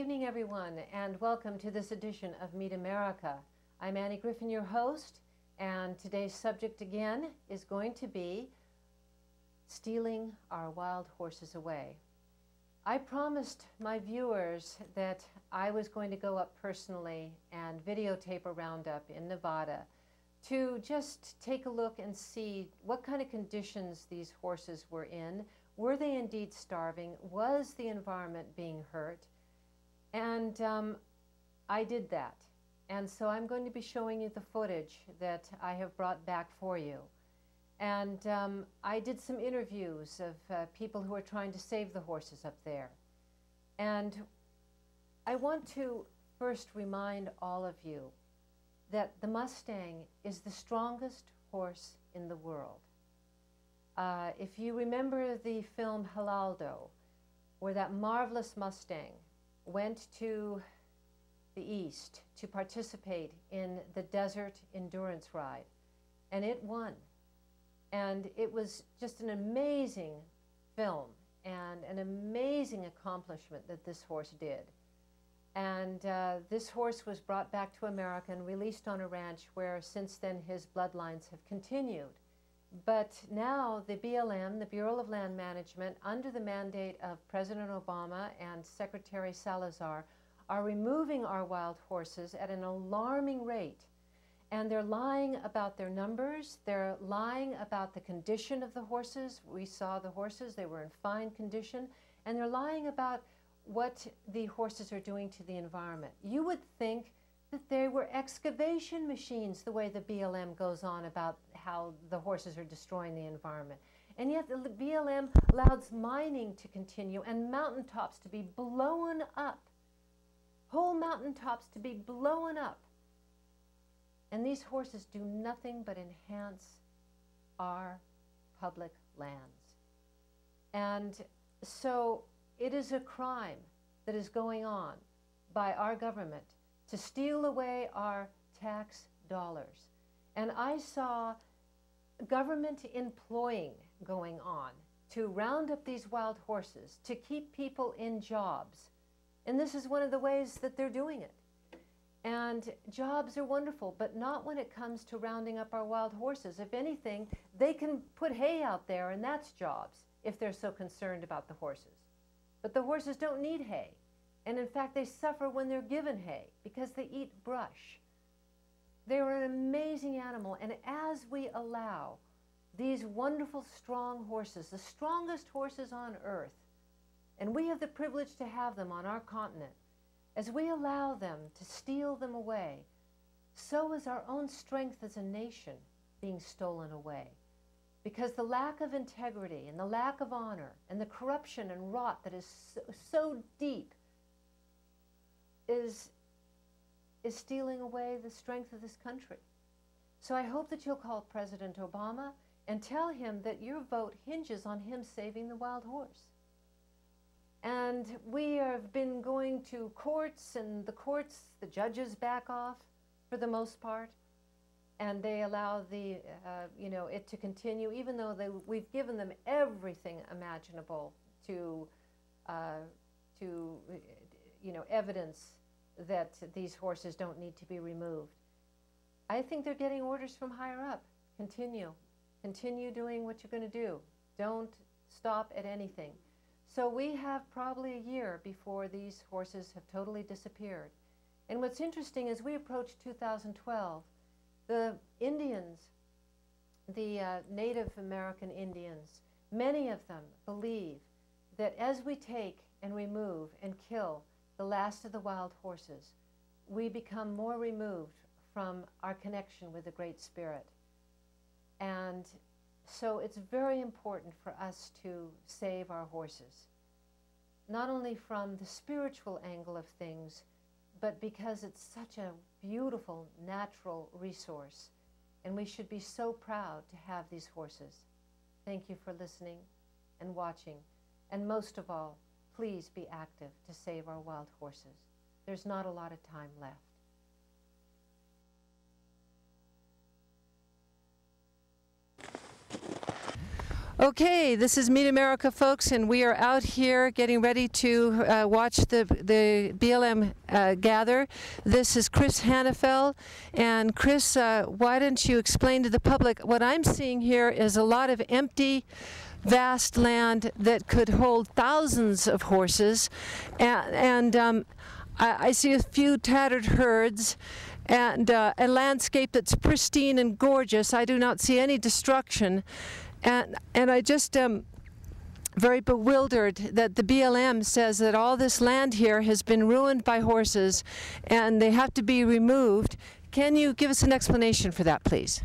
Good evening, everyone, and welcome to this edition of Meet America. I'm Annie Griffin, your host, and today's subject again is going to be stealing our wild horses away. I promised my viewers that I was going to go up personally and videotape a roundup in Nevada to just take a look and see what kind of conditions these horses were in. Were they indeed starving? Was the environment being hurt? And I did that. And so I'm going to be showing you the footage that I have brought back for you. And I did some interviews of people who are trying to save the horses up there. And I want to first remind all of you that the Mustang is the strongest horse in the world. If you remember the film Halaldo, where that marvelous Mustang went to the east to participate in the desert endurance ride, and it won. And it was just an amazing film and an amazing accomplishment that this horse did. And this horse was brought back to America and released on a ranch where since then his bloodlines have continued. But now the BLM, the Bureau of Land Management, under the mandate of President Obama and Secretary Salazar, are removing our wild horses at an alarming rate. And they're lying about their numbers. They're lying about the condition of the horses. We saw the horses, they were in fine condition. And they're lying about what the horses are doing to the environment. You would think that they were excavation machines, the way the BLM goes on about how the horses are destroying the environment. And yet the BLM allows mining to continue and mountaintops to be blown up, whole mountaintops to be blown up. And these horses do nothing but enhance our public lands. And so it is a crime that is going on by our government to steal away our tax dollars. And I saw government employing going on to round up these wild horses, to keep people in jobs. And this is one of the ways that they're doing it. And jobs are wonderful, but not when it comes to rounding up our wild horses. If anything, they can put hay out there, and that's jobs, if they're so concerned about the horses. But the horses don't need hay. And in fact, they suffer when they're given hay because they eat brush. They are an amazing animal. And as we allow these wonderful, strong horses, the strongest horses on earth, and we have the privilege to have them on our continent, as we allow them to steal them away, so is our own strength as a nation being stolen away. Because the lack of integrity and the lack of honor and the corruption and rot that is so deep is stealing away the strength of this country. So I hope that you'll call President Obama and tell him that your vote hinges on him saving the wild horse. And we have been going to courts, and the judges back off for the most part, and they allow the, it to continue, even though we've given them everything imaginable to evidence that these horses don't need to be removed. I think they're getting orders from higher up. Continue doing what you're going to do. Don't stop at anything. So we have probably a year before these horses have totally disappeared. And what's interesting is we approach 2012, the Indians, the Native American Indians, many of them believe that as we take and remove and kill the last of the wild horses, we become more removed from our connection with the Great Spirit. And so it's very important for us to save our horses, not only from the spiritual angle of things, but because it's such a beautiful natural resource, and we should be so proud to have these horses. Thank you for listening and watching, and most of all, please be active to save our wild horses. There's not a lot of time left. Okay, this is Meet America, folks, and we are out here getting ready to watch the BLM gather. This is Chris Hannafel, and Chris, why don't you explain to the public, what I'm seeing here is a lot of empty, vast land that could hold thousands of horses, and I see a few tattered herds, and a landscape that's pristine and gorgeous. I do not see any destruction. And I just am very bewildered that the BLM says that all this land here has been ruined by horses and they have to be removed. Can you give us an explanation for that, please?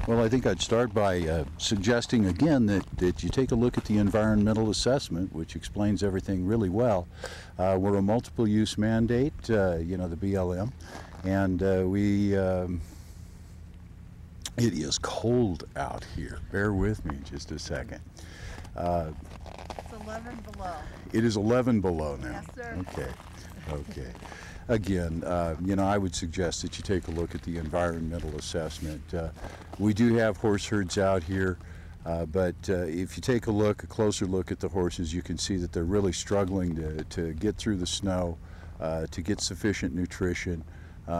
Well, I think I'd start by suggesting again that you take a look at the environmental assessment, which explains everything really well. We're a multiple use mandate, you know, the BLM, and it is cold out here. Bear with me just a second. It's 11 below. It is 11 below now. Yes, sir. Okay. Again, you know, I would suggest that you take a look at the environmental assessment. We do have horse herds out here, but if you take a closer look at the horses, you can see that they're really struggling to get through the snow, to get sufficient nutrition.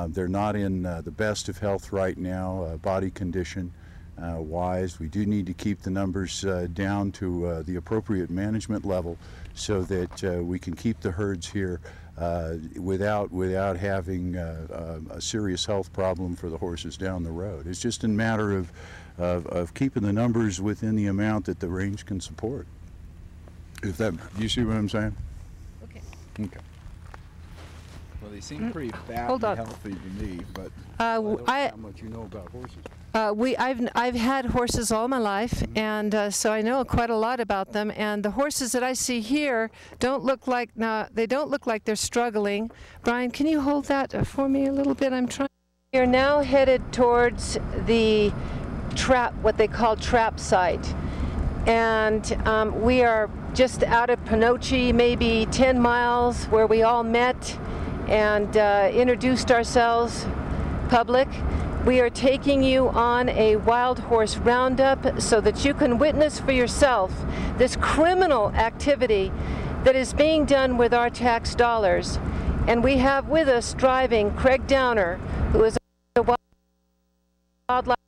They're not in the best of health right now, body condition wise. We do need to keep the numbers down to the appropriate management level so that we can keep the herds here without having a serious health problem for the horses down the road. It's just a matter of keeping the numbers within the amount that the range can support. Do you see what I'm saying? Okay. Okay. Well, they seem pretty fat and healthy to me, but I don't know how much you know about horses. I've had horses all my life, and so I know quite a lot about them. And the horses that I see here don't look like they're struggling. Brian, can you hold that for me a little bit? I'm trying. We are now headed towards the trap, what they call trap site, and we are just out of Panoche, maybe 10 miles, where we all met and introduced ourselves public. We are taking you on a wild horse roundup so that you can witness for yourself this criminal activity that is being done with our tax dollars. And we have with us driving Craig Downer, who is a wildlife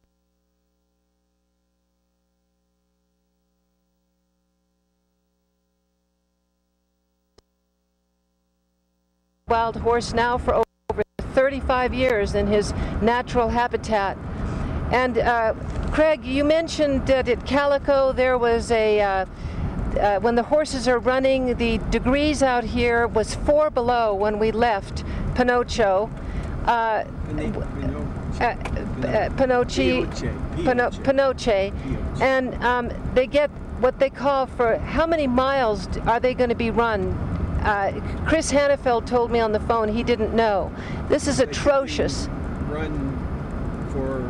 wild horse now for over 35 years in his natural habitat. And Craig, you mentioned that at Calico there was a, when the horses are running, the degrees out here was 4 below when we left Panoche. Panoche. And they get what they call, for how many miles are they going to be run? Chris Hannafel told me on the phone he didn't know. This is atrocious. Run for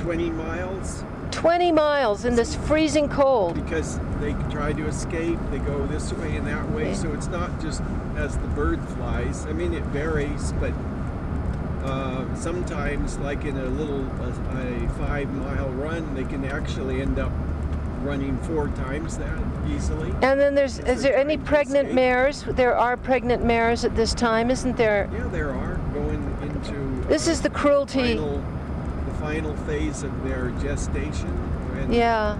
20 miles. 20 miles in this freezing cold. Because they try to escape, they go this way and that way, so it's not just as the bird flies. I mean, it varies, but sometimes, like in a 5-mile run, they can actually end up running 4 times that easily. And then is there any pregnant mares? There are pregnant mares at this time, isn't there? Yeah, there are, going into this is the cruelty. The final phase of their gestation. When yeah.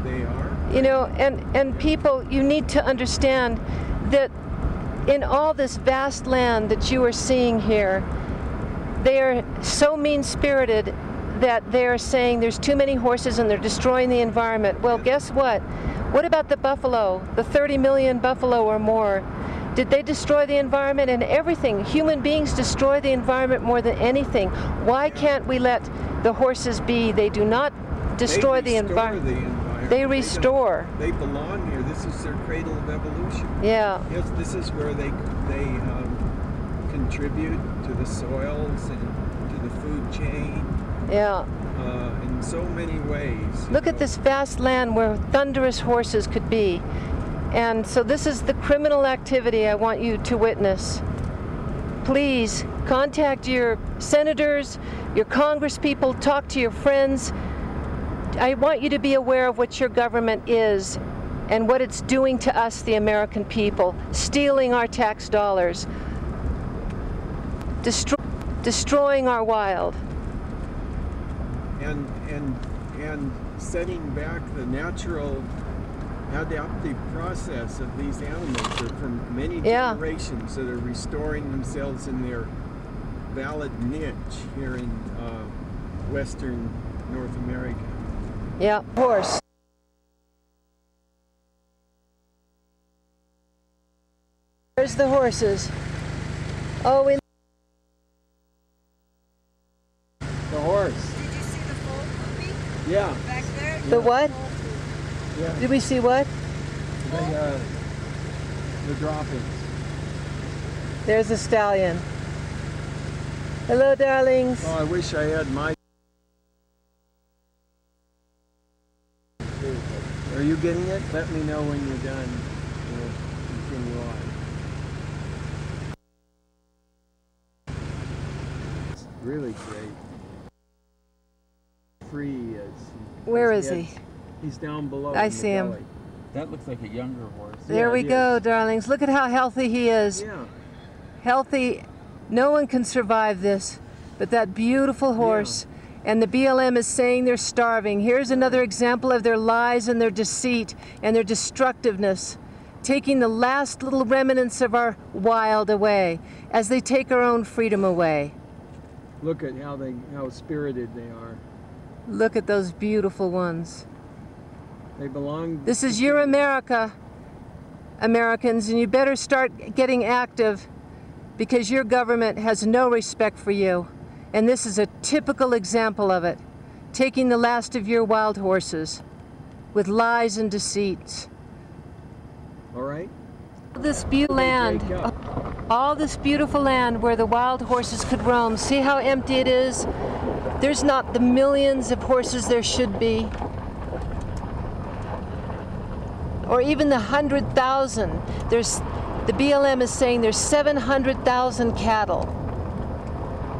They are. You know, and people, you need to understand that in all this vast land that you are seeing here, they are so mean-spirited that they're saying there's too many horses and they're destroying the environment. Well, guess what? What about the buffalo, the 30 million buffalo or more? Did they destroy the environment? And everything, human beings destroy the environment more than anything. Why can't we let the horses be? They do not destroy the environment. They restore. They belong here. This is their cradle of evolution. Yeah. Yes, this is where they contribute to the soils and to the food chain. Yeah. In so many ways. Look at this vast land where thunderous horses could be. And so this is the criminal activity I want you to witness. Please contact your senators, your congresspeople, talk to your friends. I want you to be aware of what your government is and what it's doing to us, the American people, stealing our tax dollars, destroying our wild. And setting back the natural adaptive process of these animals that from many generations that are restoring themselves in their valid niche here in Western North America. Yeah, horse. There's the horses. Oh, we. The horse. Did you see the foal movie? Yeah. Back there? The what? Yeah. Did we see what? The droppings. There's a stallion. Hello, darlings. Oh, I wish I had my. Are you getting it? Let me know when you're done. We'll continue on. It's really great. Free as. Where is he? He's down below. I see him. Belly. That looks like a younger horse. There we go, darlings. Look at how healthy he is. Yeah. Healthy. No one can survive this, but that beautiful horse. Yeah. And the BLM is saying they're starving. Here's another example of their lies and their deceit and their destructiveness, taking the last little remnants of our wild away as they take our own freedom away. Look at how spirited they are. Look at those beautiful ones. They belong. This is your America, Americans, and you better start getting active because your government has no respect for you. And this is a typical example of it, taking the last of your wild horses with lies and deceits. All right. This beautiful land, all this beautiful land where the wild horses could roam. See how empty it is? There's not the millions of horses there should be, or even the 100,000. The BLM is saying there's 700,000 cattle.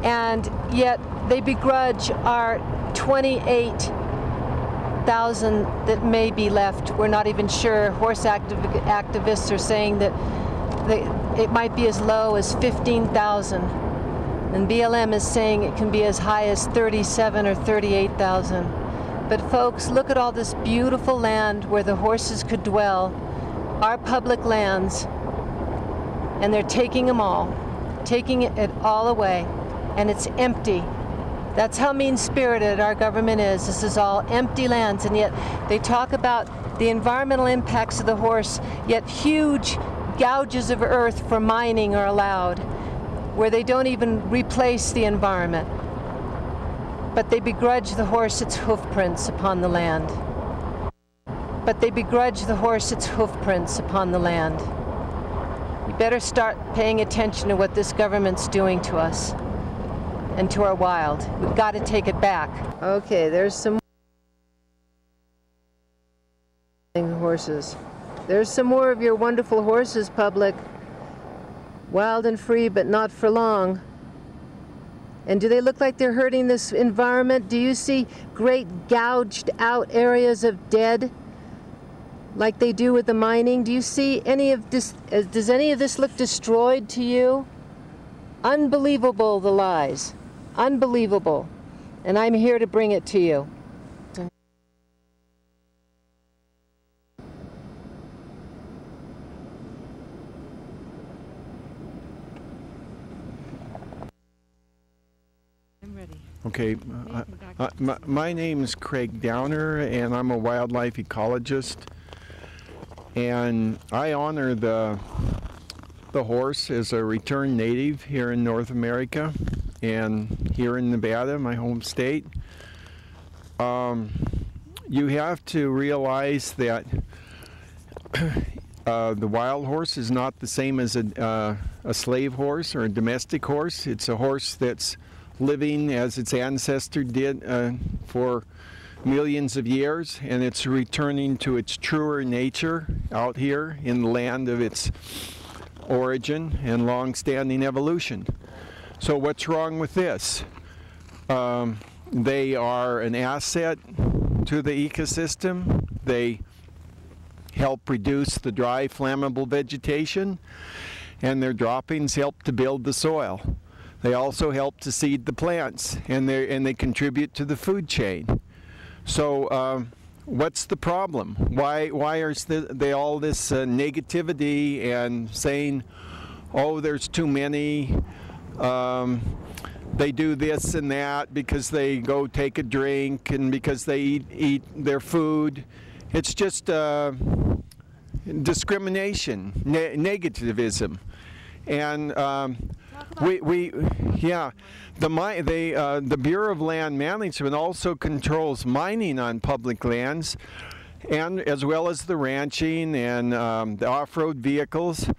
And yet they begrudge our 28,000 that may be left. We're not even sure. Horse activists are saying that it might be as low as 15,000. And BLM is saying it can be as high as 37 or 38,000. But folks, look at all this beautiful land where the horses could dwell, our public lands, and they're taking them all, taking it all away. And it's empty. That's how mean-spirited our government is. This is all empty lands, and yet they talk about the environmental impacts of the horse, yet huge gouges of earth for mining are allowed, where they don't even replace the environment. But they begrudge the horse its hoofprints upon the land. But they begrudge the horse its hoofprints upon the land. We better start paying attention to what this government's doing to us and to our wild. We've got to take it back. Okay, there's some horses. There's some more of your wonderful horses, public. Wild and free, but not for long. And do they look like they're hurting this environment? Do you see great gouged out areas of dead like they do with the mining? Do you see any of this? Does any of this look destroyed to you? Unbelievable, the lies. Unbelievable. And I'm here to bring it to you. I'm ready. Okay, my name is Craig Downer, and I'm a wildlife ecologist. And I honor the horse as a returned native here in North America and here in Nevada, my home state. You have to realize that the wild horse is not the same as a slave horse or a domestic horse. It's a horse that's living as its ancestor did for millions of years, and it's returning to its truer nature out here in the land of its origin and long-standing evolution. So what's wrong with this? They are an asset to the ecosystem. They help reduce the dry, flammable vegetation, and their droppings help to build the soil. They also help to seed the plants, and they contribute to the food chain. So what's the problem? Why are they all this negativity and saying, oh, there's too many, they do this and that because they go take a drink and because they eat their food? It's just discrimination, negativism. And the Bureau of Land Management also controls mining on public lands, and as well as the ranching and the off-road vehicles,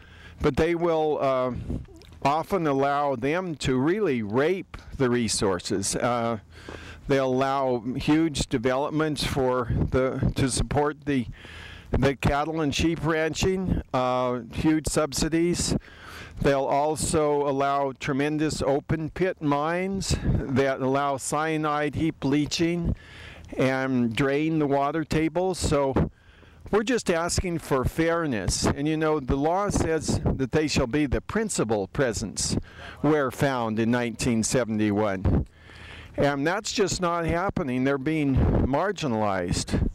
but they will often allow them to really rape the resources. They'll allow huge developments to support the cattle and sheep ranching, huge subsidies. They'll also allow tremendous open pit mines that allow cyanide heap leaching and drain the water tables. So we're just asking for fairness. And you know, the law says that they shall be the principal presence where found in 1971. And that's just not happening. They're being marginalized.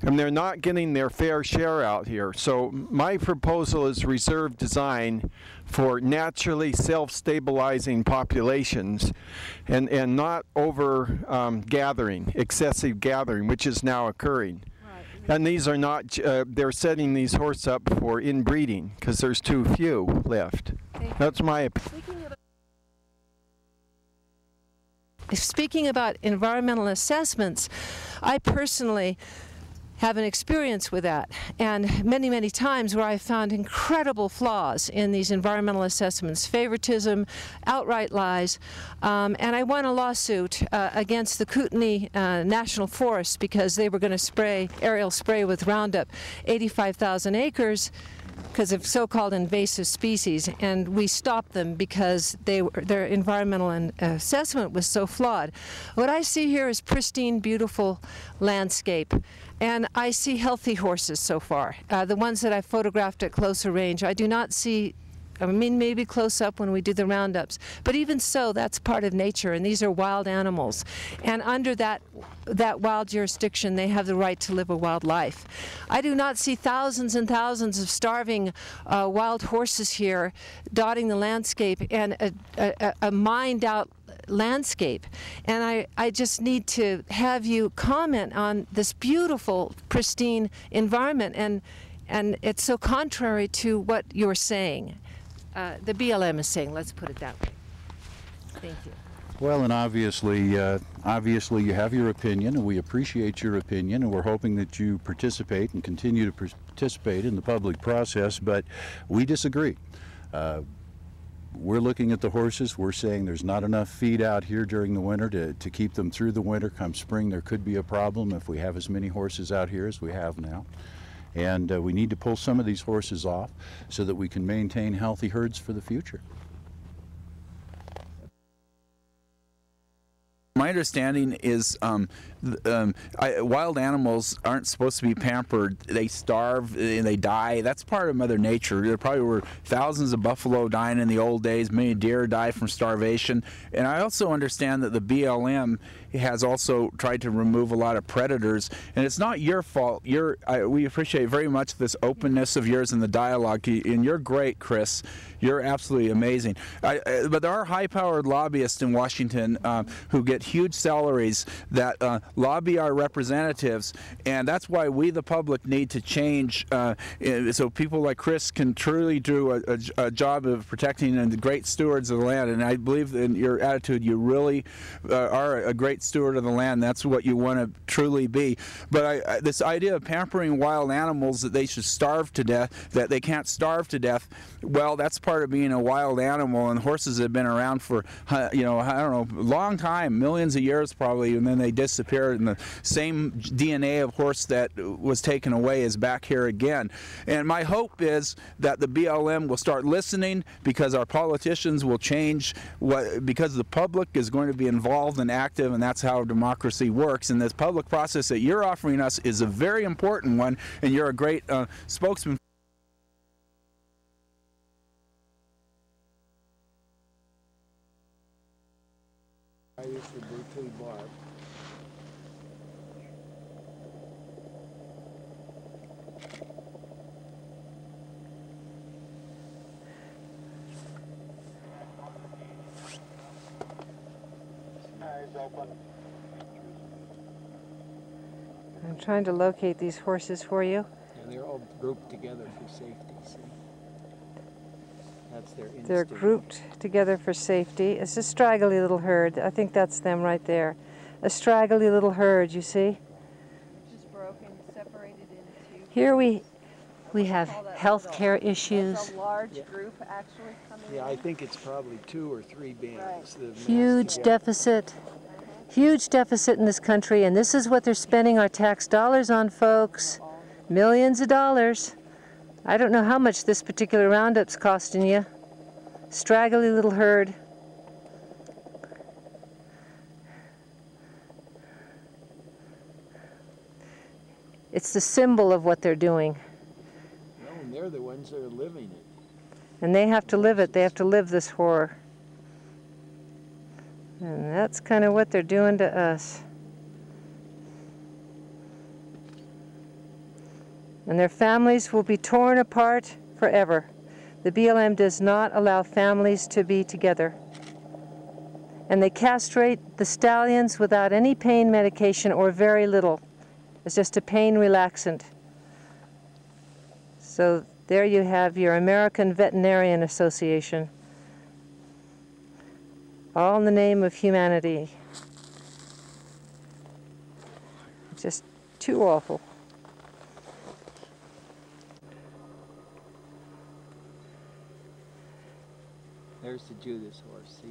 And they're not getting their fair share out here. So my proposal is reserve design for naturally self-stabilizing populations and not over gathering, excessive gathering, which is now occurring. Right. And these are not, they're setting these horses up for inbreeding because there's too few left. That's my opinion. Speaking about environmental assessments, I personally have an experience with that, and many, many times where I found incredible flaws in these environmental assessments, favoritism, outright lies, and I won a lawsuit against the Kootenai National Forest because they were going to aerial spray with Roundup 85,000 acres because of so-called invasive species, and we stopped them because their environmental assessment was so flawed. What I see here is pristine, beautiful landscape, and I see healthy horses so far. The ones that I photographed at closer range, I do not see, I mean, maybe close up when we do the roundups, but even so, that's part of nature, and these are wild animals. And under that wild jurisdiction, they have the right to live a wild life. I do not see thousands and thousands of starving wild horses here dotting the landscape and a mined-out landscape. And I just need to have you comment on this beautiful, pristine environment, and it's so contrary to what you're saying. The BLM is saying, let's put it that way. Thank you. Well, and obviously you have your opinion, and we appreciate your opinion, and we're hoping that you participate and continue to participate in the public process, but we disagree. We're looking at the horses. We're saying there's not enough feed out here during the winter to keep them through the winter. Come spring, there could be a problem if we have as many horses out here as we have now. And we need to pull some of these horses off so that we can maintain healthy herds for the future. My understanding is wild animals aren't supposed to be pampered. They starve and they die. That's part of Mother Nature. There probably were thousands of buffalo dying in the old days. Many deer died from starvation. And I also understand that the BLM has also tried to remove a lot of predators. And it's not your fault. We appreciate very much this openness of yours and the dialogue. And you're great, Chris. You're absolutely amazing. But there are high-powered lobbyists in Washington who get huge salaries that lobby our representatives, and that's why we, the public, need to change so people like Chris can truly do a job of protecting and the great stewards of the land. And I believe in your attitude, you really are a great steward of the land. That's what you want to truly be. But this idea of pampering wild animals, that they should starve to death, that they can't starve to death, well, that's part of being a wild animal. And horses have been around for, you know, I don't know, a long time, millions of years probably, and then they disappeared, and the same DNA of horse that was taken away is back here again. And my hope is that the BLM will start listening, because our politicians will change, because the public is going to be involved and active, and that's that's how democracy works. And this public process that you're offering us is a very important one, and you're a great spokesman. I used to do barb. I'm trying to locate these horses for you. And they're all grouped together for safety, see? That's their instinct. They're grouped together for safety. It's a straggly little herd. I think that's them right there. A straggly little herd, you see? Just broken, separated into. Here we have health care issues. That's a large group actually coming in. Yeah, I think it's probably 2 or 3 bands. that mass Huge together. deficit. Huge deficit in this country, and this is what they're spending our tax dollars on, folks. Millions of dollars. I don't know how much this particular roundup's costing you. Straggly little herd. It's the symbol of what they're doing. No, and they're the ones that are living it. And they have to live it. They have to live this horror. And that's kind of what they're doing to us. And their families will be torn apart forever. The BLM does not allow families to be together. And they castrate the stallions without any pain medication or very little. It's just a pain relaxant. So there you have your American Veterinarian Association. All in the name of humanity. Just too awful. There's the Judas horse, see?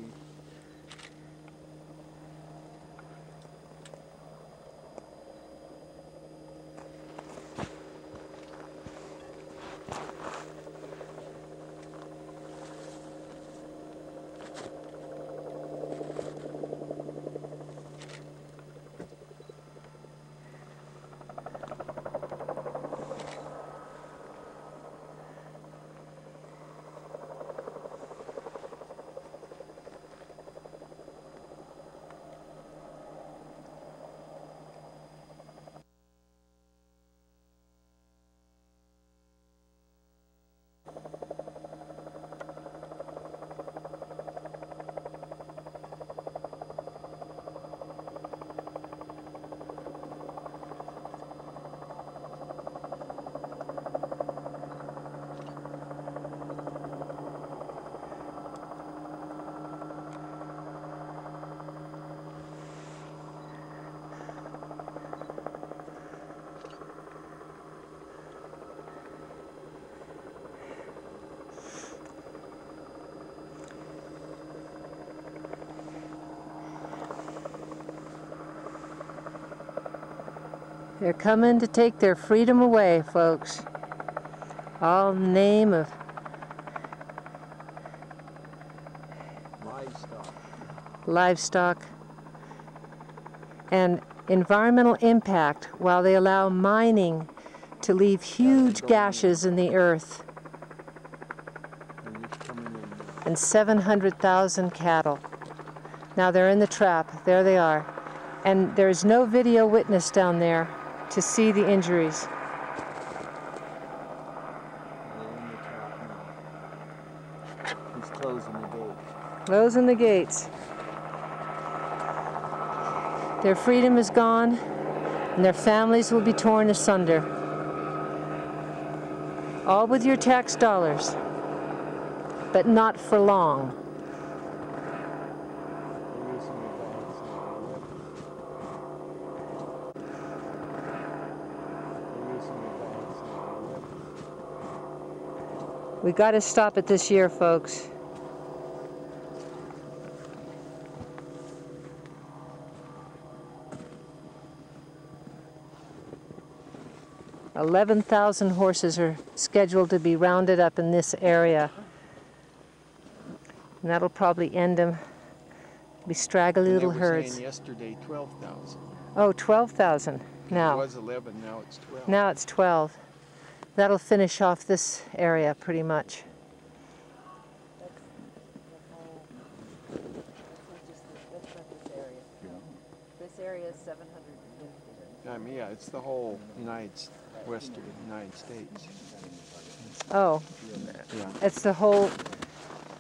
They're coming to take their freedom away, folks. All in the name of livestock and environmental impact, while they allow mining to leave huge gashes in the earth. And 700,000 cattle. Now they're in the trap. There they are. And there's no video witness down there to see the injuries. He's closing the gate. Closing the gates. Their freedom is gone, and their families will be torn asunder. All with your tax dollars, but not for long. We got to stop it this year, folks. $11,000 horses are scheduled to be rounded up in this area. And that'll probably end them We straggly And little they were herds. saying yesterday 12,000. Oh, 12,000 It now. was 11, now it's 12. Now it's 12. That'll finish off this area pretty much. This area is 750. I mean, yeah, it's the whole western United States. Oh, Yeah. it's the whole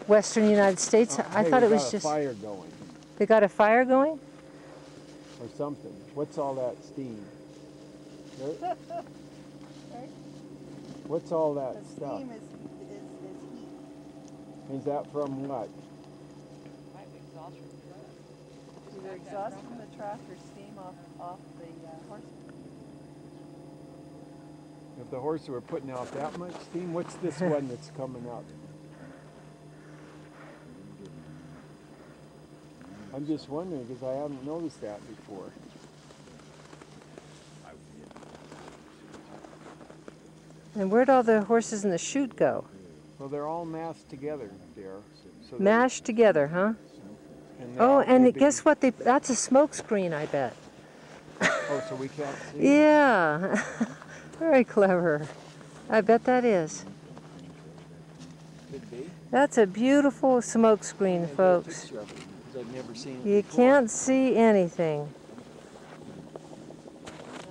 western United States? I Hey, thought we it was got just... a fire going They got a fire going? or something. What's all that steam? What's all that The stuff? steam is heat. Is that from what? Either exhaust from the truck or steam off the horse. If the horses were putting out that much steam, what's this one that's coming up? I'm just wondering because I haven't noticed that before. And where'd all the horses in the chute go? Well, they're all massed together there. So they- Mashed together, huh? and Oh, they're and big- guess what? That's a smoke screen, I bet. Oh, so we can't see? Yeah. Very clever. I bet that is. Could be. That's a beautiful smoke screen, I'll get a folks. picture of it, 'cause I've never seen it You before. can't see anything.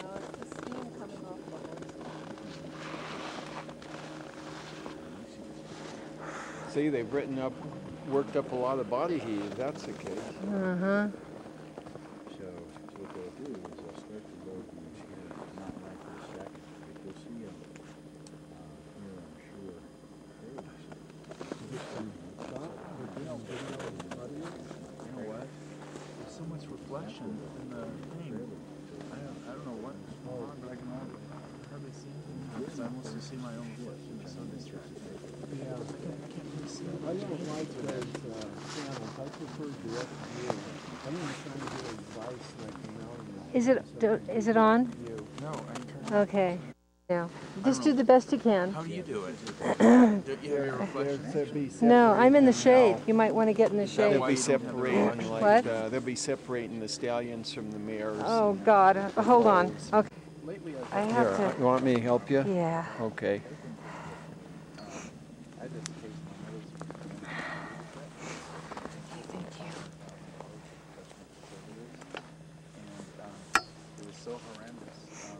No, it's the steam coming off the horse. See, they've worked up a lot of body heat, if that's the case. Uh-huh. So what they'll do is they'll start to load these here, not right this second, but you'll see them here, I'm sure. You know what? There's so much reflection in the thing. I don't know what's going on, but I can hardly see anything because I mostly see my own reflection. It's so distracting. Yeah. I can't really see it. I don't like those channels. I prefer direct view. I'm going to try and get advice like Is it on? view. No, I turned. Okay. Yeah. Just do the best you can. How do you do it? Do you have your reflection? No, I'm in the shade. You might want to get in the shade. They'll be separating, like, What? they'll be separating the stallions from the mares. Oh, God. Hold on. Okay. Lately, I have Here, to... you want me to help you? Yeah. Okay. Thank you. it was so horrendous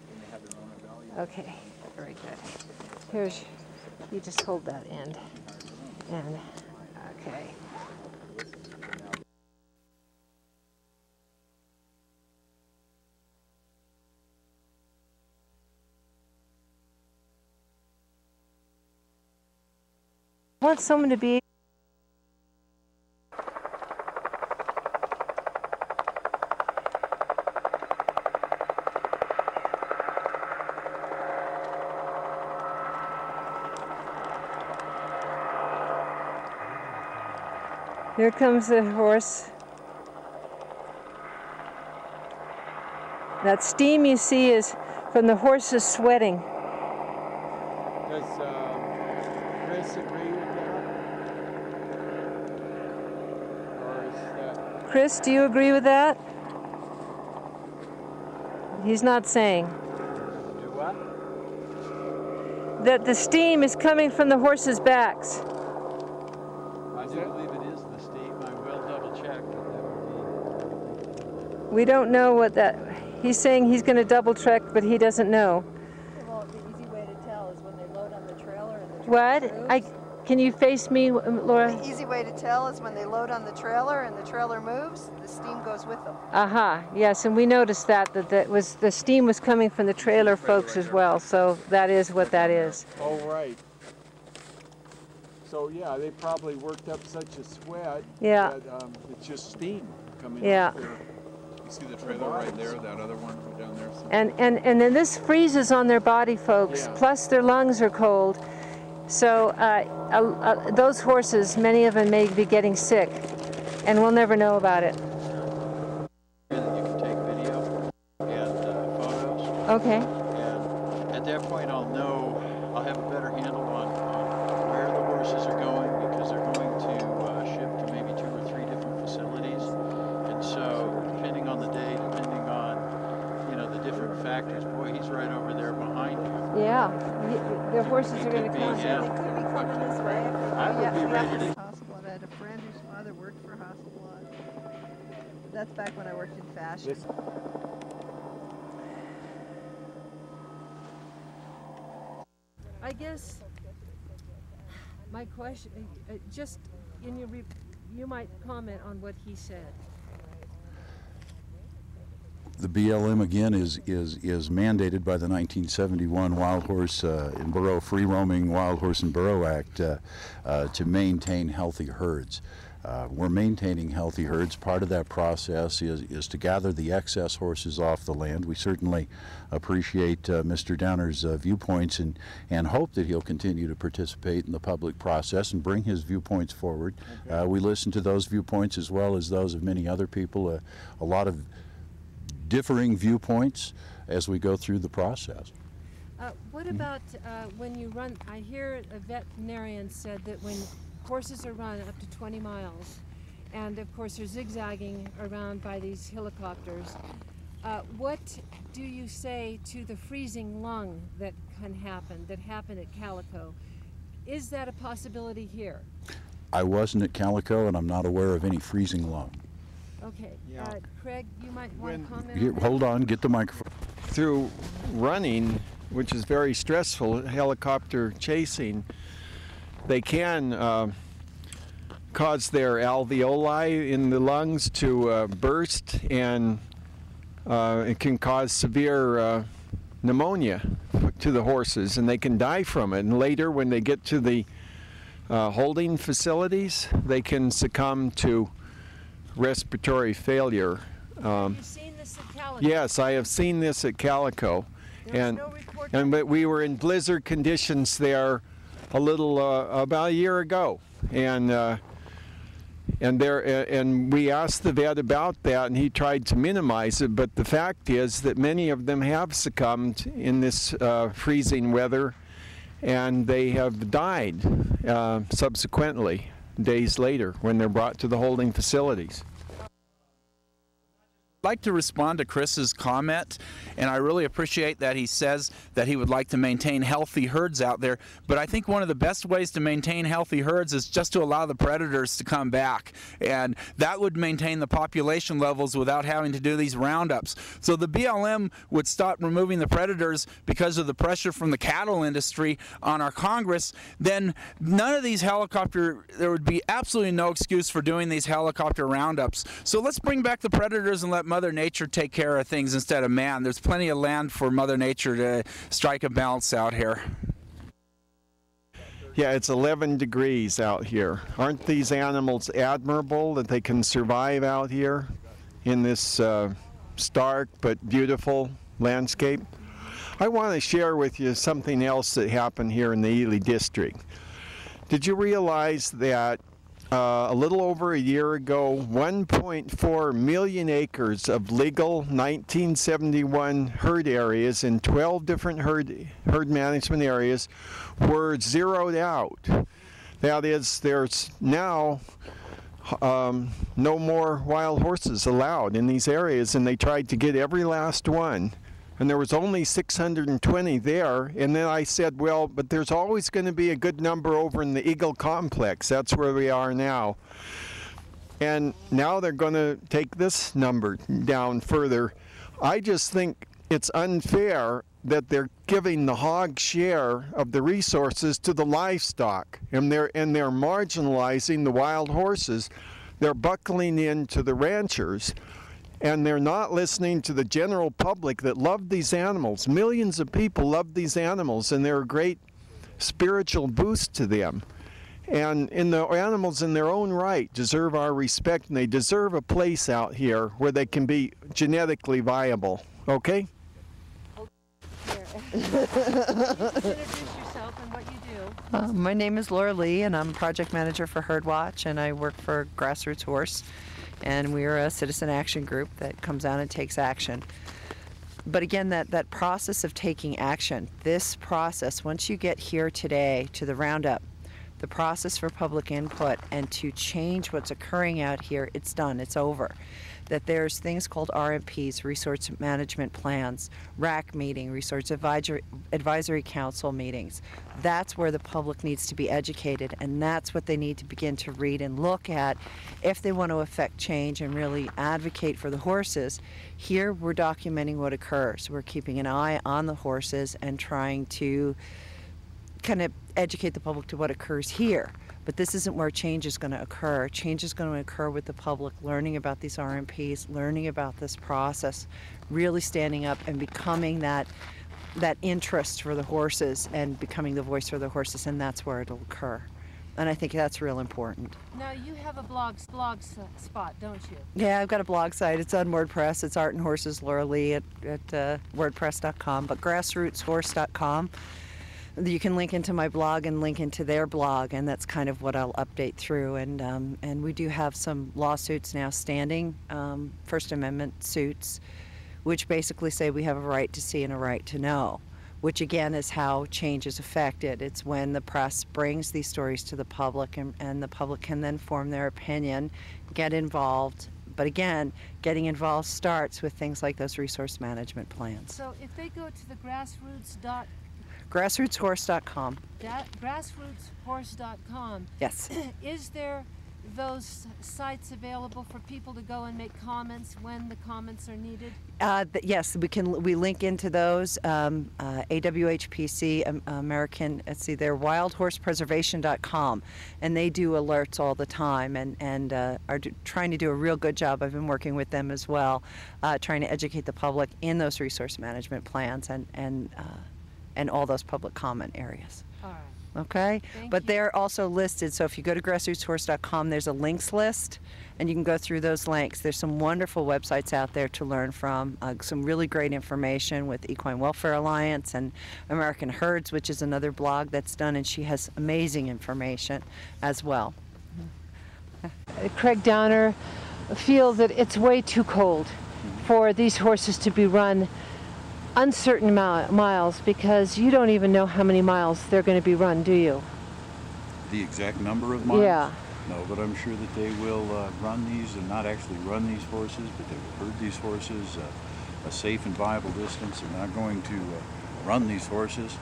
when they had their own evaluation. Okay. Very good. Here's... You just hold that end. And... Okay. I want someone to be... Here comes the horse. That steam you see is from the horses sweating. Does Chris agree with that? Or is that... Chris, do you agree with that? He's not saying. Do what? That the steam is coming from the horses' backs. I do believe it is the steam. I will double check, but that would We don't know what that... He's saying he's going to double check, but he doesn't know. Well, the easy way to tell is when they load on the trailer and the What? trailer moves. Can you face me, Laura? The easy way to tell is when they load on the trailer and the trailer moves, the steam goes with them. Aha, yes, and we noticed that the steam was coming from the trailer folks as well, so that is what that is. Oh, right. So, yeah, they probably worked up such a sweat Yeah. that it's just steam coming Yeah. off there. You see the trailer right there, that other one down there? And then this freezes on their body, folks, Yeah. plus their lungs are cold. So those horses, many of them may be getting sick, and we'll never know about it. You can take video and photos, Okay. and at that point I'll know, I'll have a better handle on where the horses are going, because they're going to ship to maybe 2 or 3 different facilities. Yeah, the horses are going to come. Yeah. They could be coming this way. I would be ready to. Hasselblad. I had a friend whose father worked for Hasselblad. That's back when I worked in fashion. I guess my question, just in your, you might comment on what he said. The BLM again is mandated by the 1971 Wild Horse and Burro Free Roaming Wild Horse and Burro Act to maintain healthy herds. We're maintaining healthy herds. Part of that process is to gather the excess horses off the land. We certainly appreciate Mr. Downer's viewpoints and hope that he'll continue to participate in the public process and bring his viewpoints forward. Okay. We listen to those viewpoints as well as those of many other people. A lot of differing viewpoints as we go through the process. What about when you run? I hear a veterinarian said that when horses are run up to 20 miles, and of course they're zigzagging around by these helicopters, what do you say to the freezing lung that happened at Calico? Is that a possibility here? I wasn't at Calico, and I'm not aware of any freezing lung. Okay. Yeah. Craig, you might want to comment Here, on that? hold on, get the microphone. Through running, which is very stressful, helicopter chasing, they can cause their alveoli in the lungs to burst, and it can cause severe pneumonia to the horses, and they can die from it. And later, when they get to the holding facilities, they can succumb to respiratory failure. Have you seen this at Calico? Yes, I have seen this at Calico, There's and no report but we were in blizzard conditions there a little about a year ago, and we asked the vet about that, and he tried to minimize it. But the fact is that many of them have succumbed in this freezing weather, and they have died subsequently, days later, when they're brought to the holding facilities. I'd like to respond to Chris's comment, and I really appreciate that he says that he would like to maintain healthy herds out there, but I think one of the best ways to maintain healthy herds is just to allow the predators to come back, and that would maintain the population levels without having to do these roundups. So the BLM would stop removing the predators because of the pressure from the cattle industry on our Congress. Then none of these there would be absolutely no excuse for doing these helicopter roundups. So let's bring back the predators and let Mother Nature take care of things instead of man. There's plenty of land for Mother Nature to strike a balance out here. Yeah, it's 11 degrees out here. Aren't these animals admirable that they can survive out here in this stark but beautiful landscape? I want to share with you something else that happened here in the Ely district. Did you realize that a little over a year ago, 1.4 million acres of legal 1971 herd areas in 12 different herd management areas were zeroed out? That is, there's now no more wild horses allowed in these areas, and they tried to get every last one. And there was only 620 there, and then I said, well, but there's always going to be a good number over in the Eagle Complex. That's where we are now. And now they're going to take this number down further. I just think it's unfair that they're giving the hog share of the resources to the livestock, and they're marginalizing the wild horses. They're buckling into the ranchers. And they're not listening to the general public that love these animals. Millions of people love these animals, and they're a great spiritual boost to them. And the animals in their own right deserve our respect, and they deserve a place out here where they can be genetically viable. Okay? Introduce yourself and what you do. My name is Laura Lee, and I'm project manager for Herd Watch, and I work for Grassroots Horse. And we're a citizen action group that comes out and takes action. But again, that process of taking action, this process, once you get here today to the roundup, the process for public input and to change what's occurring out here, it's done, it's over. That there's things called RMPs, Resource Management Plans, RAC meeting, Resource Advisory Council meetings. That's where the public needs to be educated, and that's what they need to begin to read and look at if they want to affect change and really advocate for the horses. Here we're documenting what occurs. We're keeping an eye on the horses and trying to kind of educate the public to what occurs here. But this isn't where change is going to occur. Change is going to occur with the public learning about these RMPs, learning about this process, really standing up and becoming that interest for the horses and becoming the voice for the horses, and that's where it'll occur. And I think that's real important. Now you have a blog spot, don't you? Yeah, I've got a blog site. It's on WordPress. It's Art and Horses Laura Lee at wordpress.com, but grassrootshorse.com. You can link into my blog and link into their blog, and that's kind of what I'll update through. And we do have some lawsuits now standing, First Amendment suits, which basically say we have a right to see and a right to know, which again is how change is affected. It's when the press brings these stories to the public, and the public can then form their opinion, get involved. But again, getting involved starts with things like those resource management plans. So if they go to the grassrootshorse.com. Grassrootshorse.com. Yes. Is there those sites available for people to go and make comments when the comments are needed? Yes, we link into those. AWHPC, American, let's see, they're wildhorsepreservation.com, and they do alerts all the time, and are trying to do a real good job. I've been working with them as well, trying to educate the public in those resource management plans and all those public comment areas. All right. Okay? But they're also listed, so if you go to grassrootshorse.com, there's a links list, and you can go through those links. There's some wonderful websites out there to learn from, some really great information with Equine Welfare Alliance and American Herds, which is another blog that's done, and she has amazing information as well. Craig Downer feels that it's way too cold for these horses to be run uncertain miles, because you don't even know how many miles they're going to be run, do you? The exact number of miles? Yeah. No, but I'm sure that they will run these, and not actually run these horses, but they will herd these horses a safe and viable distance. They're not going to run these horses,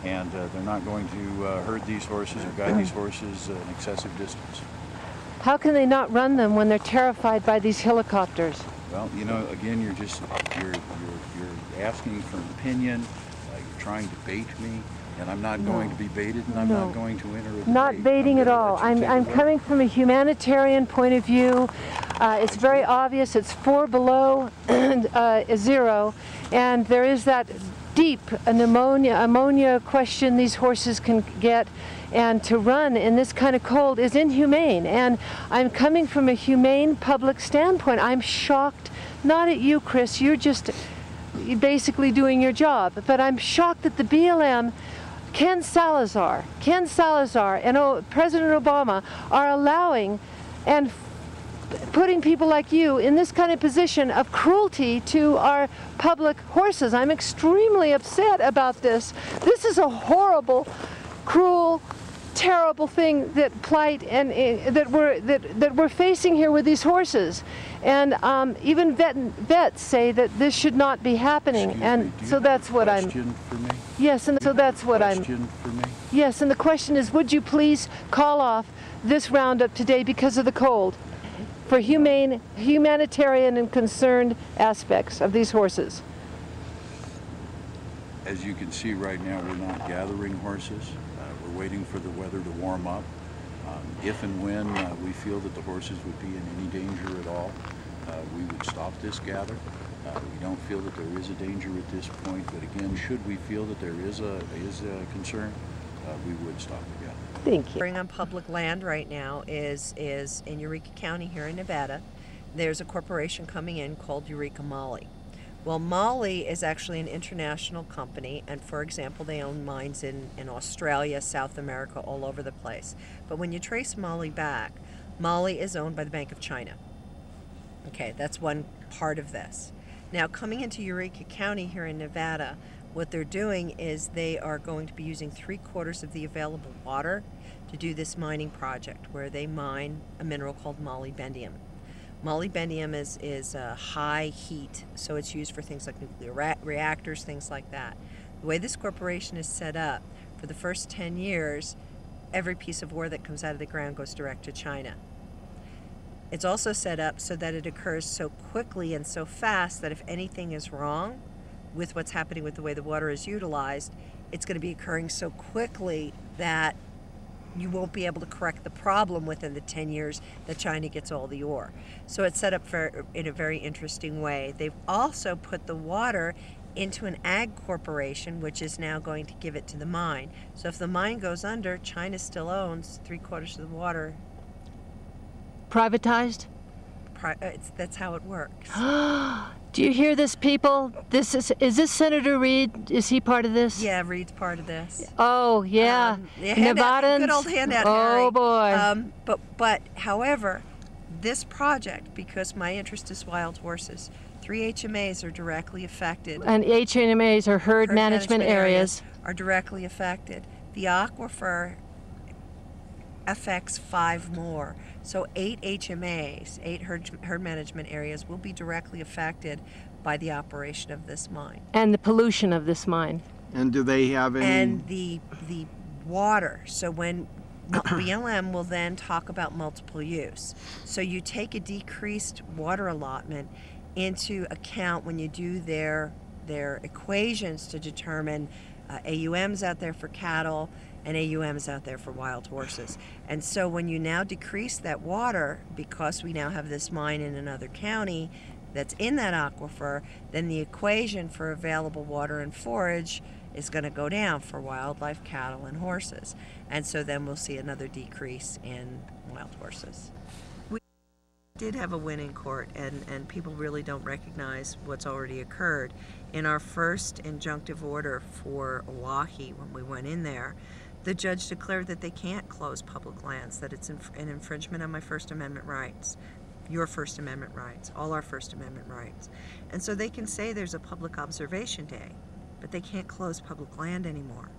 and they're not going to herd these horses or guide these horses an excessive distance. How can they not run them when they're terrified by these helicopters? Well, you know, again, you're asking for an opinion. You're trying to bait me, and I'm not going to be baited, and I'm not going to enter a debate. Not baiting at all. I'm coming from a humanitarian point of view. It's very obvious. It's 4 below 0, and there is that deep ammonia question these horses can get, and to run in this kind of cold is inhumane. And I'm coming from a humane public standpoint. I'm shocked, not at you, Chris, you're basically doing your job, but I'm shocked that the BLM, Ken Salazar and President Obama are allowing and putting people like you in this kind of position of cruelty to our public horses. I'm extremely upset about this. This is a horrible, cruel, terrible thing that that we're facing here with these horses, and even vets say that this should not be happening. And so that's what I'm. For me? Yes, and so that's what I'm. For me? Yes, and the question is, would you please call off this roundup today because of the cold, for humanitarian and concerned aspects of these horses? As you can see right now, we're not gathering horses. We're waiting for the weather to warm up. If and when we feel that the horses would be in any danger at all, we would stop this gather. We don't feel that there is a danger at this point, but again, should we feel that there is a concern, we would stop the gather. Thank you. On public land right now is in Eureka County here in Nevada. There's a corporation coming in called Eureka Moly. Well, Moly is actually an international company, and for example, they own mines in Australia, South America, all over the place. But when you trace Moly back, Moly is owned by the Bank of China. Okay, that's one part of this. Now, coming into Eureka County here in Nevada, What they're doing is they are going to be using 3/4 of the available water to do this mining project, where they mine a mineral called molybdenum. Molybdenum is high heat, so it's used for things like nuclear reactors, things like that. The way this corporation is set up, for the first 10 years, every piece of ore that comes out of the ground goes direct to China. It's also set up so that it occurs so quickly and so fast that if anything is wrong with what's happening with the way the water is utilized, it's going to be occurring so quickly that you won't be able to correct the problem within the 10 years that China gets all the ore. So it's set up in a very interesting way. They've also put the water into an ag corporation, which is now going to give it to the mine. So if the mine goes under, China still owns 3/4 of the water. Privatized? That's how it works. Do you hear this, people? Is this Senator Reid? Is he part of this? Yeah, Reid's part of this. Oh, yeah. Nevadans. Good old handout, oh, Harry. boy. But however, this project, because my interest is wild horses, 3 HMAs are directly affected. And HMAs are herd management areas. Are directly affected. The aquifer affects 5 more. So 8 HMAs, 8 herd management areas, will be directly affected by the operation of this mine. And the pollution of this mine. And do they have any? And the water. So when BLM will then talk about multiple use. So you take a decreased water allotment into account when you do their equations to determine AUMs out there for cattle and AUMs out there for wild horses. And so when you now decrease that water, because we now have this mine in another county that's in that aquifer, then the equation for available water and forage is going to go down for wildlife, cattle, and horses. And so then we'll see another decrease in wild horses. We did have a win in court, and people really don't recognize what's already occurred. In our first injunctive order for Oahe, when we went in there, the judge declared that they can't close public lands, that it's an infringement on my First Amendment rights, your First Amendment rights, all our First Amendment rights. And so they can say there's a public observation day, but they can't close public land anymore.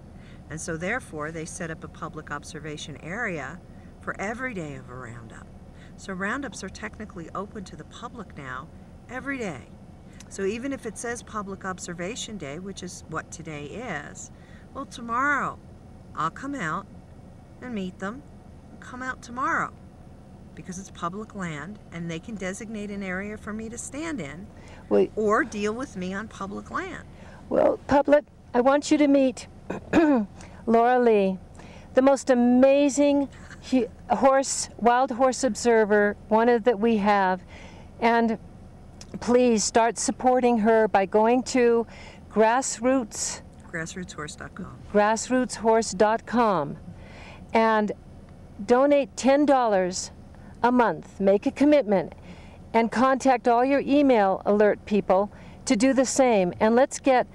And so therefore they set up a public observation area for every day of a roundup. So roundups are technically open to the public now every day. So even if it says public observation day, which is what today is, well, tomorrow I'll come out and meet them, come out tomorrow, because it's public land and they can designate an area for me to stand in. Wait. Or deal with me on public land. Well, public, I want you to meet Laura Lee, the most amazing wild horse observer, that we have. And please start supporting her by going to Grassrootshorse.com. Grassrootshorse.com and donate $10 a month. Make a commitment and contact all your email alert people to do the same. And let's get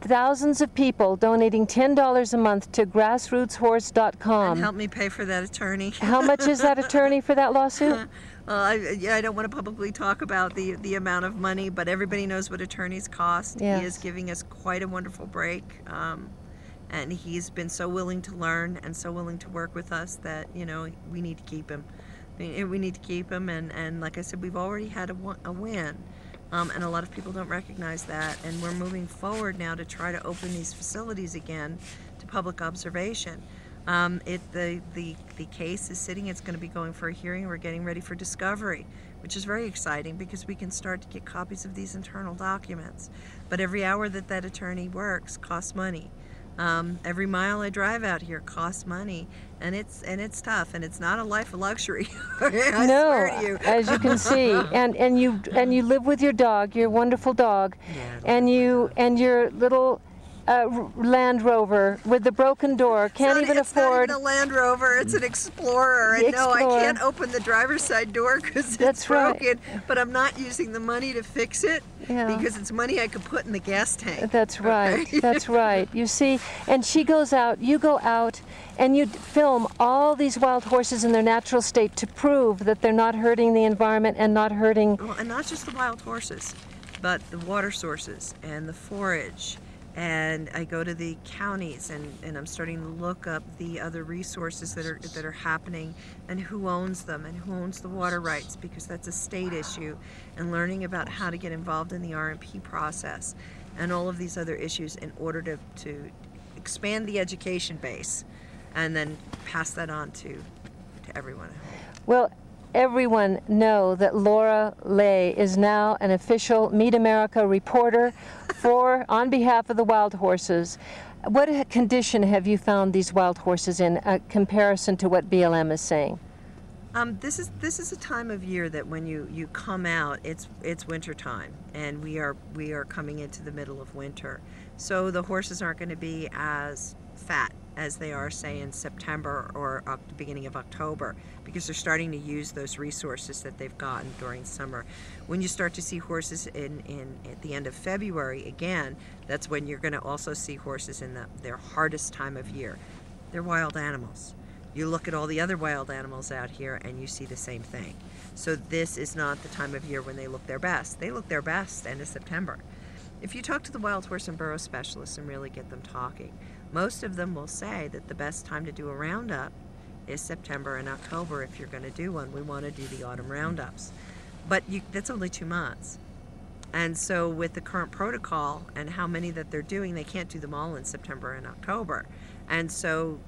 thousands of people donating $10 a month to grassrootshorse.com. And help me pay for that attorney. How much is that attorney for that lawsuit? Well, I don't want to publicly talk about the amount of money, but everybody knows what attorneys cost. Yes. He is giving us quite a wonderful break, and he's been so willing to learn and so willing to work with us that, we need to keep him. We need to keep him, and like I said, we've already had a win. And a lot of people don't recognize that, and we're moving forward now to try to open these facilities again to public observation. The case is sitting, it's going to be going for a hearing. We're getting ready for discovery, which is very exciting because we can start to get copies of these internal documents. But every hour that attorney works costs money. Every mile I drive out here costs money, and it's tough, and it's not a life of luxury. I swear to you. As you can see, and you live with your dog, your wonderful dog, and your little Land Rover with the broken door, can't even afford. It's not even a Land Rover, it's an Explorer. And no, I can't open the driver's side door because it's broken, but I'm not using the money to fix it because it's money I could put in the gas tank. That's right, that's right. You see, and she goes out, you go out, and you film all these wild horses in their natural state to prove that they're not hurting the environment and not hurting. Well, and not just the wild horses, but the water sources and the forage and I go to the counties, and I'm starting to look up the other resources that are happening, and who owns them, and who owns the water rights, because that's a state issue, and learning about how to get involved in the RMP process and all of these other issues in order to expand the education base and then pass that on to everyone. Well, everyone know that Laura Ley is now an official Meet America reporter on behalf of the wild horses. What condition have you found these wild horses in comparison to what BLM is saying? This is a time of year that when you come out, it's winter time, and we are coming into the middle of winter. So the horses aren't going to be as fat as they are, say, in September or the beginning of October, because they're starting to use those resources that they've gotten during summer. When you start to see horses at the end of February, again, that's when you're going to also see horses in their hardest time of year. They're wild animals. You look at all the other wild animals out here and you see the same thing. So this is not the time of year when they look their best. They look their best end of September. If you talk to the wild horse and burro specialists and really get them talking, most of them will say that the best time to do a roundup is September and October. If you're going to do one, we want to do the autumn roundups. But that's only 2 months. And so with the current protocol and how many that they're doing, they can't do them all in September and October. And so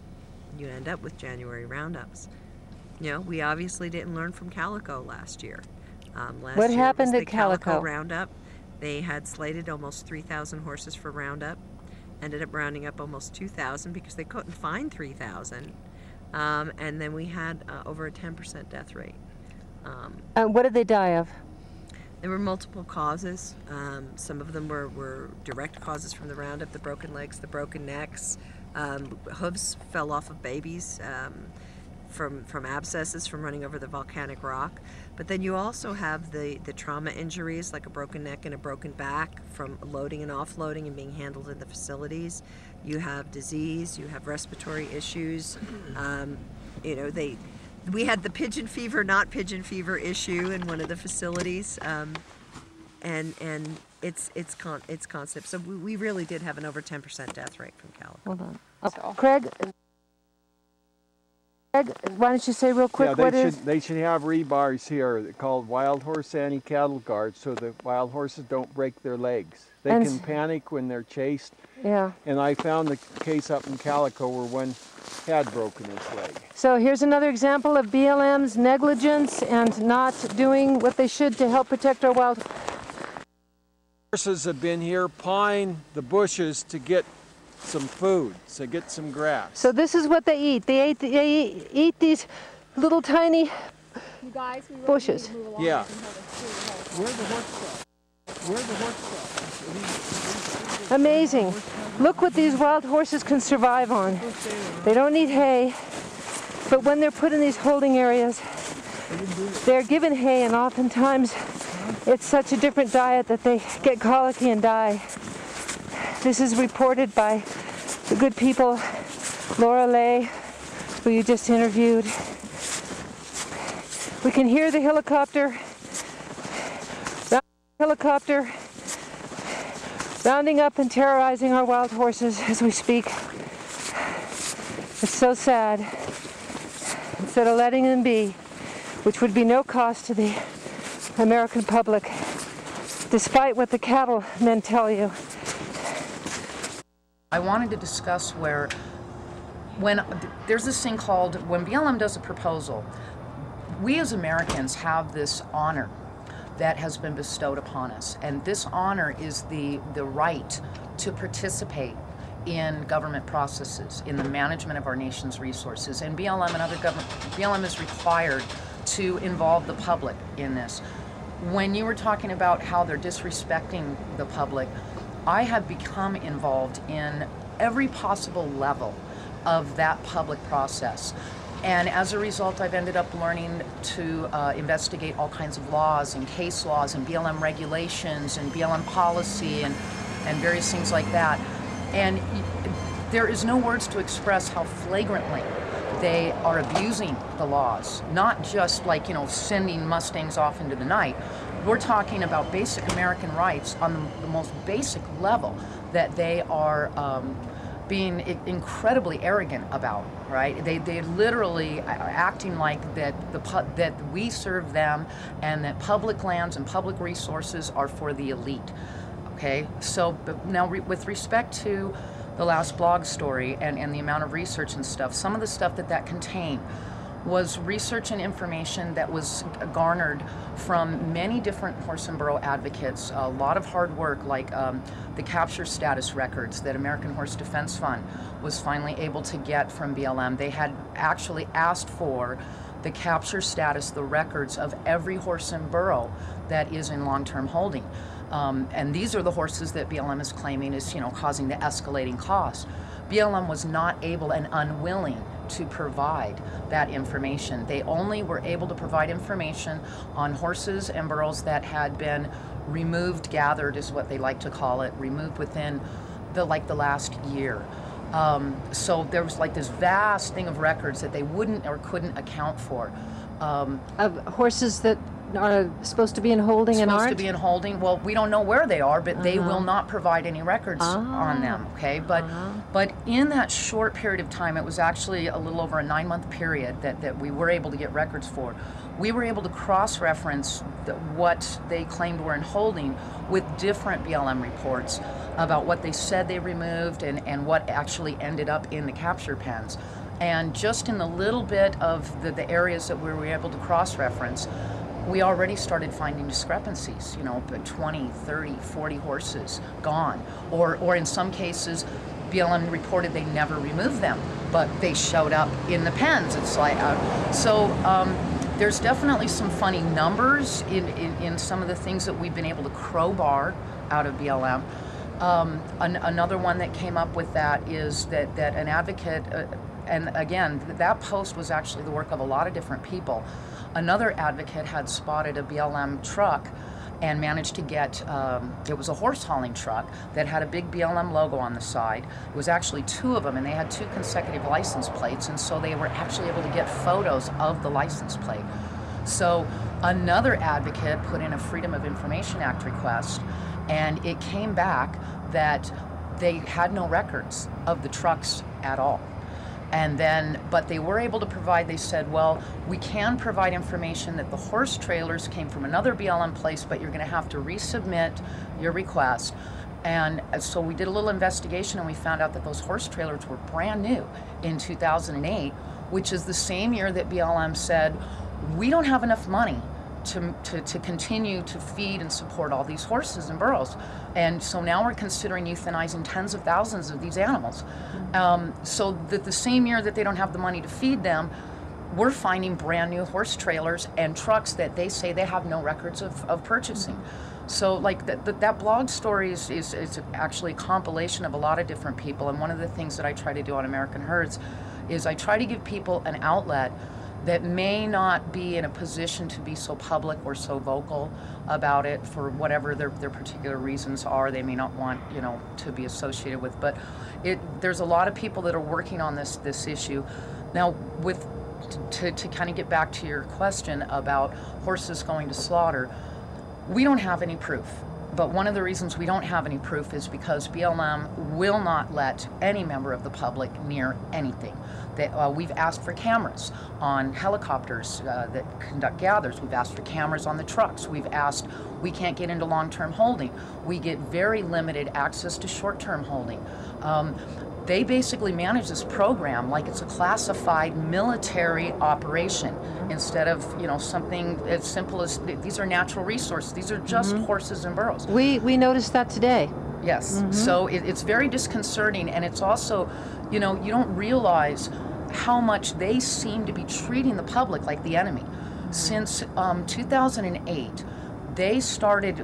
you end up with January roundups. You know, we obviously didn't learn from Calico last year. What happened at the Calico Calico roundup? They had slated almost 3,000 horses for roundup, ended up rounding up almost 2,000 because they couldn't find 3,000. And then we had over a 10% death rate. what did they die of? There were multiple causes. Some of them were direct causes from the roundup: the broken legs, the broken necks. Hooves fell off of babies from abscesses from running over the volcanic rock. But then you also have the trauma injuries, like a broken neck and a broken back from loading and offloading and being handled in the facilities. You have disease, you have respiratory issues. You know, we had the pigeon fever, not pigeon fever issue in one of the facilities. And it's constant. So we really did have an over 10% death rate from Calico. Hold on. Okay. Craig, why don't you say real quick They should have rebars here called wild horse anti-cattle guards, so the wild horses don't break their legs. They can panic when they're chased. Yeah. And I found the case up in Calico where one had broken his leg. So here's another example of BLM's negligence and not doing what they should to help protect our wild Horses have been here pawing the bushes to get some food, to get some grass. So this is what they eat. They eat these little tiny bushes. Yeah. Where the horse go? Where the horse go? Amazing. Look what these wild horses can survive on. They don't need hay, but when they're put in these holding areas, they're given hay, and oftentimes it's such a different diet that they get colicky and die. This is reported by the good people, Laura Ley, who you just interviewed. We can hear the helicopter rounding up and terrorizing our wild horses as we speak. It's so sad. Instead of letting them be, which would be no cost to the American public, despite what the cattle men tell you. I wanted to discuss when there's this thing called, when BLM does a proposal, we as Americans have this honor that has been bestowed upon us. And this honor is the right to participate in government processes, in the management of our nation's resources. And BLM and other government, BLM is required to involve the public in this. When you were talking about how they're disrespecting the public, I have become involved in every possible level of that public process. And as a result, I've ended up learning to investigate all kinds of laws and case laws and BLM regulations and BLM policy and various things like that. And there is no words to express how flagrantly they are abusing the laws, not just like, you know, sending Mustangs off into the night, We're talking about basic American rights on the most basic level that they are being incredibly arrogant about, right? They literally are acting like that we serve them, and that public lands and public resources are for the elite. Okay, so now with respect to the last blog story and the amount of research and stuff, some of the stuff that contained was research and information that was garnered from many different horse and burro advocates, a lot of hard work, like the capture status records that American Horse Defense Fund was finally able to get from BLM. They had actually asked for the capture status, the records of every horse and burro that is in long-term holding. And these are the horses that BLM is claiming is, causing the escalating cost. BLM was not able and unwilling to provide that information. They only were able to provide information on horses and burros that had been removed, gathered is what they like to call it, removed within the last year. So there was like this vast thing of records that they wouldn't or couldn't account for. Of horses that are supposed to be in holding and aren't? Supposed to be in holding. Well, we don't know where they are, but they will not provide any records on them, okay? But in that short period of time, it was actually a little over a 9-month period that we were able to get records for. We were able to cross-reference what they claimed were in holding with different BLM reports about what they said they removed and what actually ended up in the capture pens. And just in the little bit of the areas that we were able to cross-reference, we already started finding discrepancies, 20, 30, 40 horses gone. Or in some cases, BLM reported they never removed them, but they showed up in the pens. It's like, there's definitely some funny numbers in some of the things that we've been able to crowbar out of BLM. Another one that came up with that is that an advocate, and again, that post was actually the work of a lot of different people. Another advocate had spotted a BLM truck and managed to get, it was a horse hauling truck that had a big BLM logo on the side. It was actually 2 of them, and they had 2 consecutive license plates, and so they were actually able to get photos of the license plate. So another advocate put in a Freedom of Information Act request, and it came back that they had no records of the trucks at all. And then, but they were able to provide, they said, well, we can provide information that the horse trailers came from another BLM place, but you're going to have to resubmit your request. And so we did a little investigation, and we found out that those horse trailers were brand new in 2008, which is the same year that BLM said, we don't have enough money to continue to feed and support all these horses and burros. And so now we're considering euthanizing tens of thousands of these animals. So that the same year that they don't have the money to feed them, we're finding brand new horse trailers and trucks that they say they have no records of purchasing. So like that blog story is actually a compilation of a lot of different people. And one of the things that I try to do on American Herds is I try to give people an outlet that may not be in a position to be so public or so vocal about it for whatever their particular reasons are. They may not want, to be associated with. But there's a lot of people that are working on this issue. Now, to kind of get back to your question about horses going to slaughter, we don't have any proof. But one of the reasons we don't have any proof is because BLM will not let any member of the public near anything. We've asked for cameras on helicopters that conduct gathers. We've asked for cameras on the trucks. We've asked, we can't get into long-term holding. We get very limited access to short-term holding. They basically manage this program like it's a classified military operation instead of, something as simple as these are natural resources. These are just horses and burros. We noticed that today. Yes. So it's very disconcerting, and it's also, you don't realize how much they seem to be treating the public like the enemy. Since 2008, they started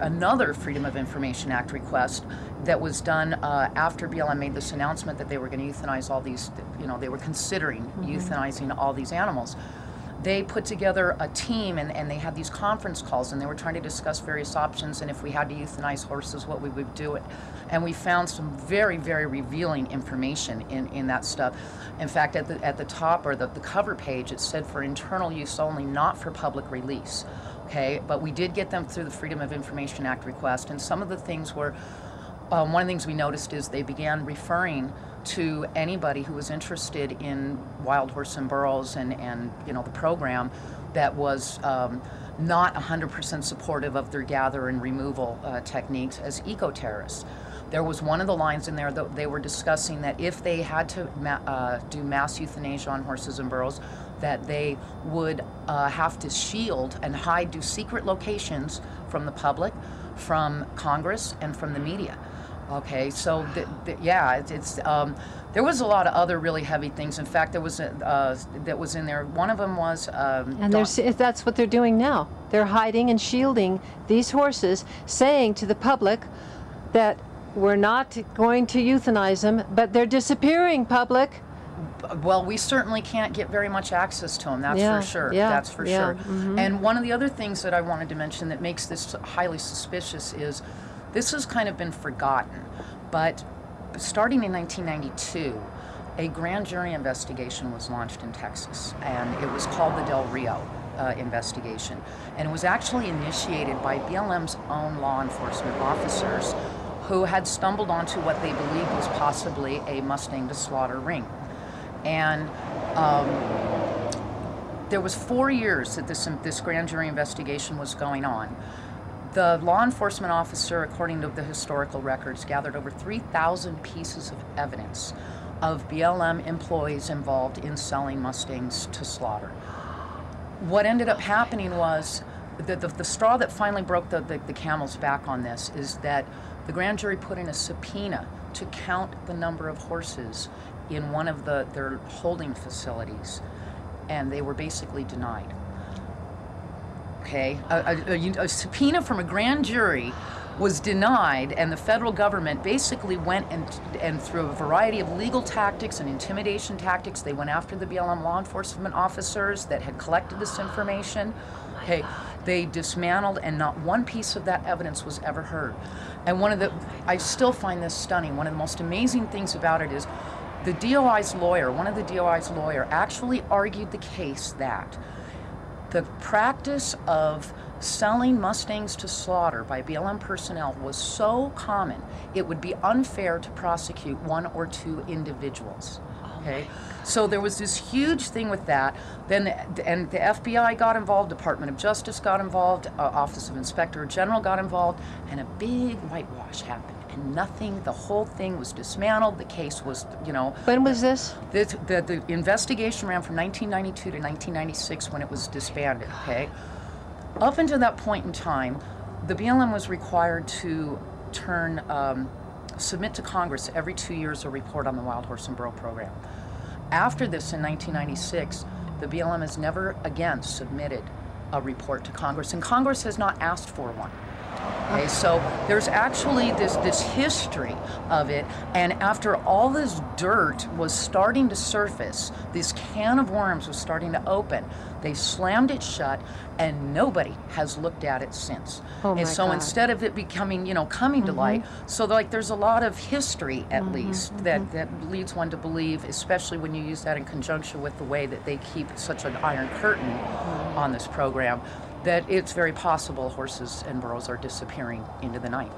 another Freedom of Information Act request that was done after BLM made this announcement that they were going to euthanize all these, they were considering euthanizing all these animals. They put together a team, and they had these conference calls, and they were trying to discuss various options, and if we had to euthanize horses, what we would do it. And we found some very, very revealing information in that stuff. In fact, at the top, or the cover page, it said for internal use only, not for public release. Okay, but we did get them through the Freedom of Information Act request, and some of the things were, one of the things we noticed is they began referring to anybody who was interested in wild horse and burros and you know, the program that was not 100% supportive of their gather and removal techniques as eco-terrorists. There was one of the lines in there that they were discussing that if they had to do mass euthanasia on horses and burros, that they would have to shield and hide to secret locations from the public, from Congress, and from the media. Okay, so yeah, there was a lot of other really heavy things. In fact, there was that was in there. One of them was and that's what they're doing now. They're hiding and shielding these horses, saying to the public that we're not going to euthanize them, but they're disappearing, public. Well, we certainly can't get very much access to them, that's for sure. Yeah, that's for sure. And one of the other things that I wanted to mention that makes this highly suspicious is this has kind of been forgotten, but starting in 1992, a grand jury investigation was launched in Texas, and it was called the Del Rio investigation. And it was actually initiated by BLM's own law enforcement officers who had stumbled onto what they believed was possibly a Mustang to slaughter ring. And there was 4 years that this grand jury investigation was going on. The law enforcement officer, according to the historical records, gathered over 3,000 pieces of evidence of BLM employees involved in selling Mustangs to slaughter. What ended up happening was the straw that finally broke the camel's back on this is that the grand jury put in a subpoena to count the number of horses in one of their holding facilities, and they were basically denied. Okay, a subpoena from a grand jury was denied, and the federal government basically went and through a variety of legal tactics and intimidation tactics, they went after the BLM law enforcement officers that had collected this information. Okay, they dismantled, and not one piece of that evidence was ever heard. And I still find this stunning. One of the most amazing things about it is the DOI's lawyer, one of the DOI's lawyer, actually argued the case that the practice of selling Mustangs to slaughter by BLM personnel was so common, it would be unfair to prosecute 1 or 2 individuals. Okay, so there was this huge thing with that. Then, and the FBI got involved, Department of Justice got involved, Office of Inspector General got involved, and a big whitewash happened. And nothing, the whole thing was dismantled. The case was, you know. When was this? The investigation ran from 1992 to 1996 when it was disbanded, okay? Up until that point in time, the BLM was required to submit to Congress every 2 years a report on the Wild Horse and Burro program. After this in 1996, the BLM has never again submitted a report to Congress, and Congress has not asked for one. Okay, so there's actually this history of it, and after all this dirt was starting to surface, this can of worms was starting to open, they slammed it shut, and nobody has looked at it since. Oh my and so God. Instead of it becoming, you know, coming to light, so like there's a lot of history at least that leads one to believe, especially when you use that in conjunction with the way that they keep such an iron curtain on this program, that it's very possible horses and burros are disappearing into the night.